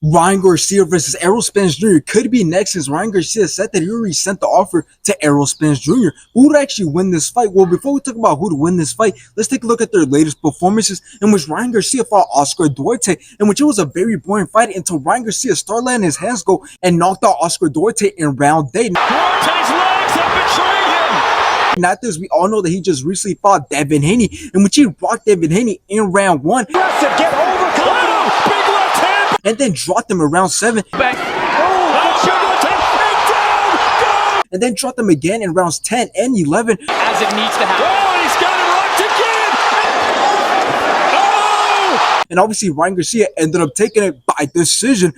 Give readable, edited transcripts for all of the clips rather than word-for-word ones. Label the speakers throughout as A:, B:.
A: Ryan Garcia versus Errol Spence Jr. could be next, since Ryan Garcia said that he already sent the offer to Errol Spence Jr. Who would actually win this fight? Well, before we talk about who to win this fight, let's take a look at their latest performances, in which Ryan Garcia fought Oscar Duarte, in which it was a very boring fight until Ryan Garcia started letting his hands go and knocked out Oscar Duarte in round 8.
B: Duarte's legs have betrayed him!
A: And after this, we all know that he just recently fought Devin Haney, in which he rocked Devin Haney in round 1.
B: Aggressive, get overconfident! Big left hand!
A: And then dropped him in round 7.
B: Back.
A: And then dropped him again in rounds 10 and 11.
B: As it needs to happen. Oh, he's got it locked again! Oh!
A: And obviously, Ryan Garcia ended up taking it by decision.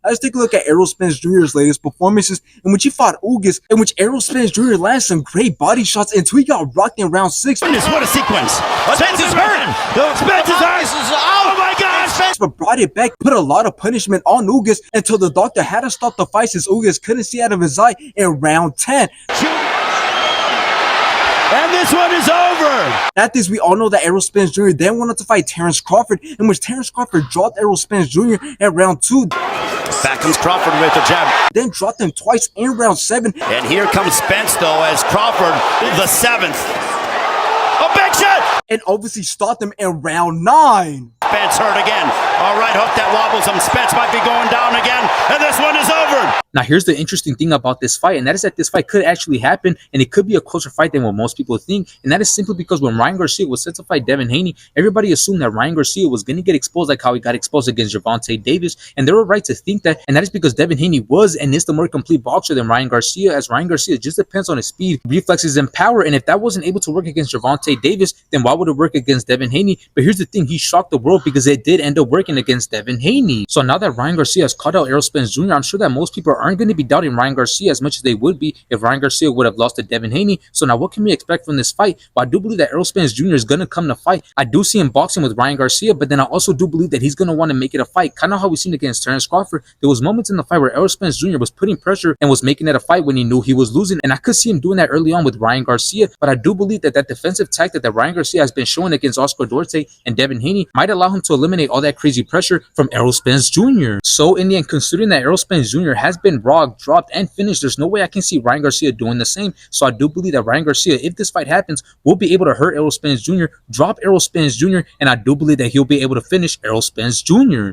A: Let's take a look at Errol Spence Jr.'s latest performances, in which he fought Ugas, in which Errol Spence Jr. landed some great body shots until he got rocked in round 6.
C: What a sequence! Spence is hurting! Spence is hurt! Oh my God! Spence!
A: But brought it back, put a lot of punishment on Ugas until the doctor had to stop the fight, since Ugas couldn't see out of his eye in round 10.
C: And this one is over!
A: After this, we all know that Errol Spence Jr. then went on to fight Terrence Crawford, in which Terrence Crawford dropped Errol Spence Jr. at round 2.
C: Back comes Crawford with the jab.
A: Then dropped him twice in round 7.
C: And here comes Spence, though, as Crawford, the 7th. A big shot!
A: And obviously stopped him in round 9.
C: Spence hurt again. All right, hope that wobbles him. Spence might be going down again, and this one is over.
D: Now, here's the interesting thing about this fight, and that is that this fight could actually happen, and it could be a closer fight than what most people think, and that is simply because when Ryan Garcia was set to fight Devin Haney, everybody assumed that Ryan Garcia was going to get exposed like how he got exposed against Gervonta Davis, and they were right to think that, and that is because Devin Haney was and is the more complete boxer than Ryan Garcia, as Ryan Garcia just depends on his speed, reflexes, and power, and if that wasn't able to work against Gervonta Davis, then why would it work against Devin Haney? But here's the thing, he shocked the world because it did end up working against Devin Haney. So now that Ryan Garcia has caught out Errol Spence Jr., I'm sure that most people aren't going to be doubting Ryan Garcia as much as they would be if Ryan Garcia would have lost to Devin Haney. So now what can we expect from this fight? Well, I do believe that Errol Spence Jr. is going to come to fight. I do see him boxing with Ryan Garcia, but then I also do believe that he's going to want to make it a fight. Kind of how we seen against Terrence Crawford. There was moments in the fight where Errol Spence Jr. was putting pressure and was making it a fight when he knew he was losing. And I could see him doing that early on with Ryan Garcia, but I do believe that that defensive tactic that Ryan Garcia has been showing against Oscar Duarte and Devin Haney might allow him to eliminate all that crazy pressure from Errol Spence Jr. So in the end, considering that Errol Spence Jr. has been rocked, dropped, and finished, there's no way I can see Ryan Garcia doing the same. So I do believe that Ryan Garcia, if this fight happens, will be able to hurt Errol Spence Jr., drop Errol Spence Jr., and I do believe that he'll be able to finish Errol Spence Jr.